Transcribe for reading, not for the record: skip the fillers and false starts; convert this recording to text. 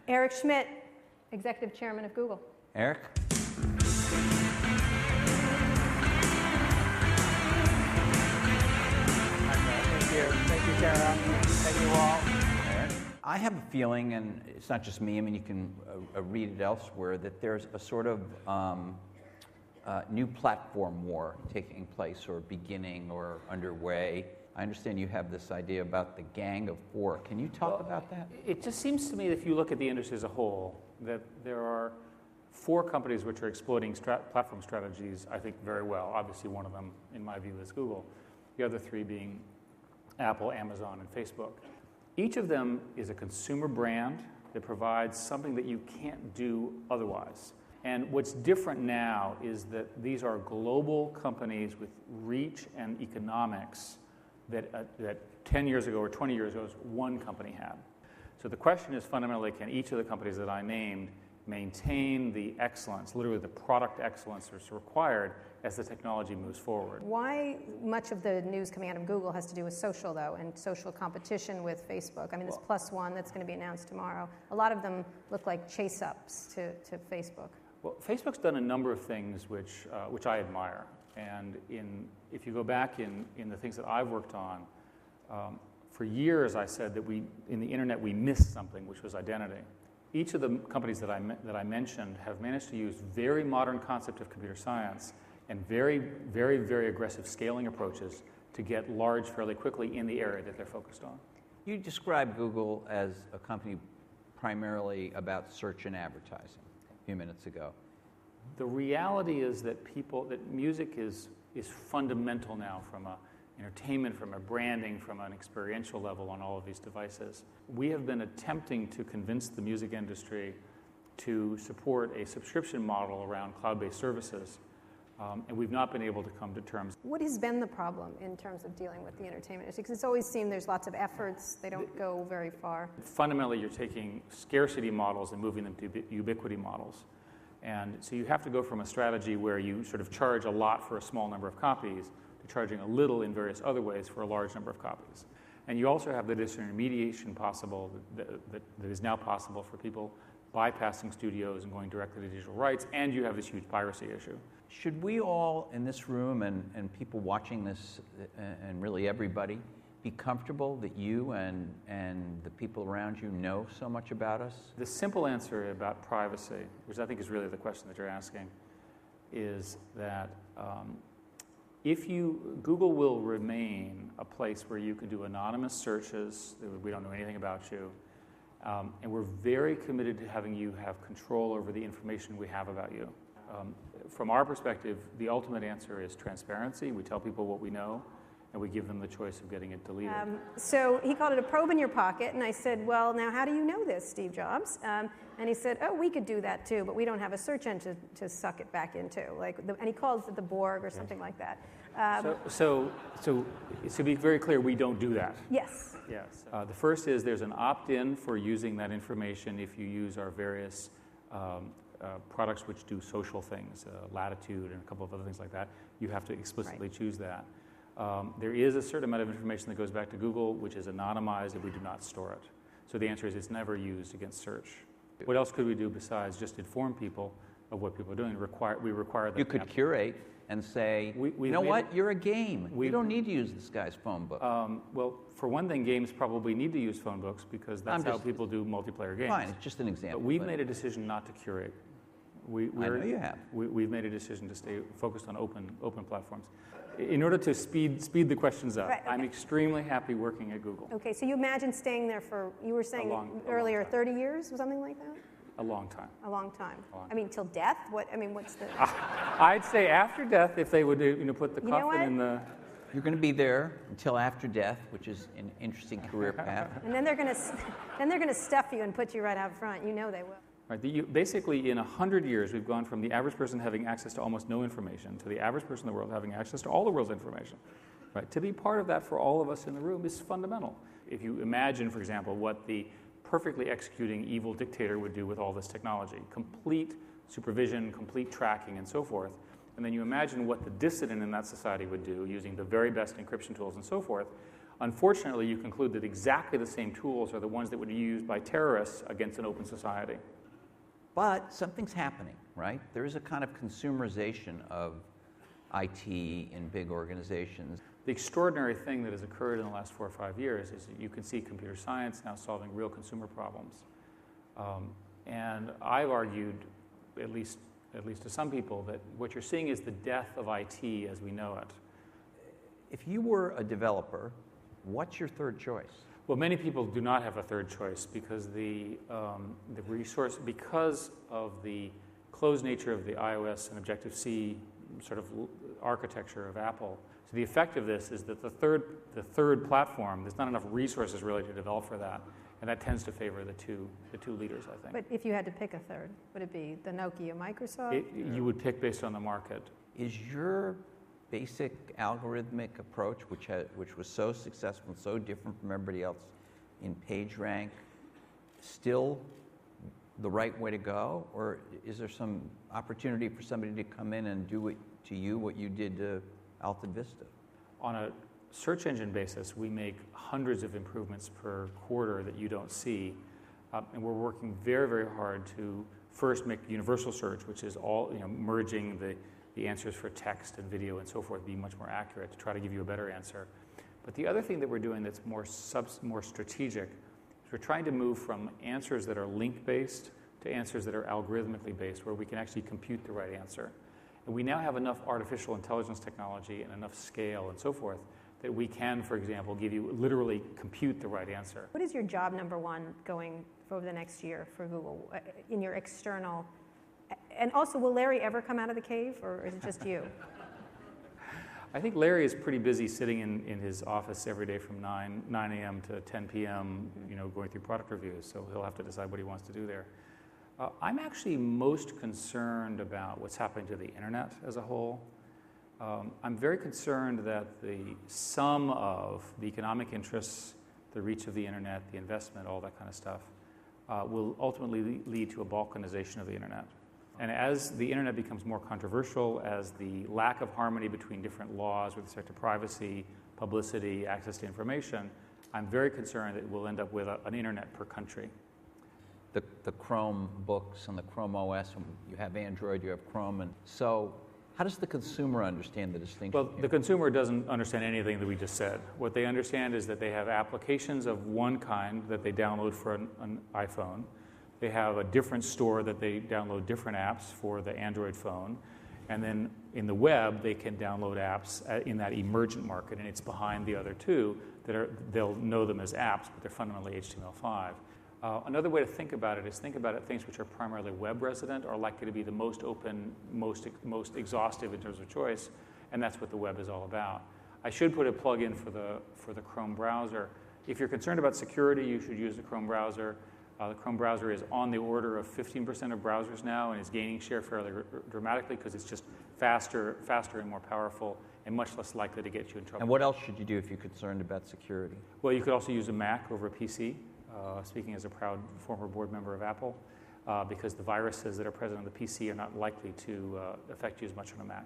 Eric Schmidt, Executive Chairman of Google. Eric? Thank you, Tara. Thank you all. I have a feeling, and it's not just me, I mean, you can read it elsewhere, that there's a sort of new platform war taking place or beginning or underway. I understand you have this idea about the Gang of Four. Can you talk about that? It just seems to me that if you look at the industry as a whole, that there are 4 companies which are exploiting platform strategies, I think, very well. Obviously, one of them, in my view, is Google. The other 3 being Apple, Amazon, and Facebook. Each of them is a consumer brand that provides something that you can't do otherwise. And what's different now is that these are global companies with reach and economics that 10 years ago or 20 years ago one company had. So the question is fundamentally, can each of the companies that I named maintain the excellence, literally the product excellence that's required as the technology moves forward? Why much of the news coming out of Google has to do with social, though, and social competition with Facebook? I mean, this +1 that's going to be announced tomorrow, a lot of them look like chase-ups to Facebook. Well, Facebook's done a number of things which I admire. And if you go back in the things that I've worked on, for years I said that in the internet we missed something, which was identity. Each of the companies that I mentioned have managed to use very modern concept of computer science and very, very, very aggressive scaling approaches to get large fairly quickly in the area that they're focused on. You described Google as a company primarily about search and advertising a few minutes ago. The reality is that music is fundamental now from a entertainment, from a branding, from an experiential level on all of these devices. We have been attempting to convince the music industry to support a subscription model around cloud-based services, and we've not been able to come to terms. What has been the problem in terms of dealing with the entertainment industry? Because it's always seemed there's lots of efforts, they don't go very far. Fundamentally, you're taking scarcity models and moving them to ubiquity models. And so you have to go from a strategy where you sort of charge a lot for a small number of copies to charging a little in various other ways for a large number of copies. And you also have the disintermediation possible that is now possible for people bypassing studios and going directly to digital rights, and you have this huge piracy issue. Should we all in this room and people watching this, and really everybody, be comfortable that you and the people around you know so much about us? The simple answer about privacy, which I think is really the question that you're asking, is that Google will remain a place where you can do anonymous searches, we don't know anything about you, and we're very committed to having you have control over the information we have about you. From our perspective, the ultimate answer is transparency. We tell people what we know, and we give them the choice of getting it deleted. So he called it a probe in your pocket, and I said, well, now how do you know this, Steve Jobs? And he said, oh, we could do that too, but we don't have a search engine to suck it back into. And he calls it the Borg or something like that. So to be very clear, we don't do that. Yes. Yes. The first is there's an opt-in for using that information if you use our various products which do social things, Latitude and a couple of other things like that. You have to explicitly choose that. There is a certain amount of information that goes back to Google, which is anonymized, and we do not store it. So the answer is it's never used against search. What else could we do besides just inform people of what people are doing? We require that. You could curate and say, you know what, you're a game. You don't need to use this guy's phone book. Well, for one thing, games probably need to use phone books because that's how people do multiplayer games. Fine, it's just an example. But we've made a decision not to curate. I know you have. We've made a decision to stay focused on open platforms. In order to speed the questions up, right, okay. I'm extremely happy working at Google. Okay, so you imagine staying there for, you were saying earlier, 30 years or something like that? A long time. A long time. I mean, till death? What's the... I'd say after death, if they would put the coffin in the... You're going to be there until after death, which is an interesting career path. And then they're going to stuff you and put you right out front. You know they will. Right, basically, in 100 years, we've gone from the average person having access to almost no information to the average person in the world having access to all the world's information. Right? To be part of that for all of us in the room is fundamental. If you imagine, for example, what the perfectly executing evil dictator would do with all this technology, complete supervision, complete tracking, and so forth, and then you imagine what the dissident in that society would do using the very best encryption tools and so forth, Unfortunately, you conclude that exactly the same tools are the ones that would be used by terrorists against an open society. But something's happening, right? There is a kind of consumerization of IT in big organizations. The extraordinary thing that has occurred in the last 4 or 5 years is that you can see computer science now solving real consumer problems. And I've argued, at least to some people, that what you're seeing is the death of IT as we know it. If you were a developer, what's your third choice? Well, many people do not have a third choice because because of the closed nature of the iOS and Objective-C sort of architecture of Apple. So the effect of this is that the third platform, there's not enough resources really to develop for that, and that tends to favor the two leaders, I think. But if you had to pick a third, would it be the Nokia, Microsoft? You would pick based on the market. Is your basic algorithmic approach, which was so successful and so different from everybody else in PageRank, still the right way to go? Or is there some opportunity for somebody to come in and do what you did to Alta Vista? On a search engine basis, we make hundreds of improvements per quarter that you don't see. And we're working very, very hard to first make universal search, which is all, merging the answers for text and video and so forth, be much more accurate to try to give you a better answer. But the other thing that we're doing that's more strategic is we're trying to move from answers that are link-based to answers that are algorithmically based, where we can actually compute the right answer. And we now have enough artificial intelligence technology and enough scale and so forth that we can, for example, literally compute the right answer. What is your job number one going over the next year for Google in your external? And also, will Larry ever come out of the cave, or is it just you? I think Larry is pretty busy sitting in his office every day from 9 a.m. to 10 p.m., going through product reviews, so he'll have to decide what he wants to do there. I'm actually most concerned about what's happening to the internet as a whole. I'm very concerned that the sum of the economic interests, the reach of the internet, the investment, all that kind of stuff, will ultimately lead to a balkanization of the internet. And as the internet becomes more controversial, as the lack of harmony between different laws with respect to privacy, publicity, access to information, I'm very concerned that we'll end up with an internet per country. The Chrome books and the Chrome OS, and you have Android, you have Chrome, and so how does the consumer understand the distinction? Well, the consumer doesn't understand anything that we just said. What they understand is that they have applications of one kind that they download for an iPhone. They have a different store that they download different apps for the Android phone. And then in the web, they can download apps in that emergent market, and it's behind the other two they'll know them as apps, but they're fundamentally HTML5. Another way to think about it is things which are primarily web resident are likely to be the most open, most exhaustive in terms of choice, and that's what the web is all about. I should put a plug in for the Chrome browser. If you're concerned about security, you should use the Chrome browser. The Chrome browser is on the order of 15% of browsers now, and is gaining share fairly dramatically because it's just faster and more powerful, and much less likely to get you in trouble. And what else should you do if you're concerned about security? Well, you could also use a Mac over a PC. Speaking as a proud former board member of Apple, because the viruses that are present on the PC are not likely to affect you as much on a Mac.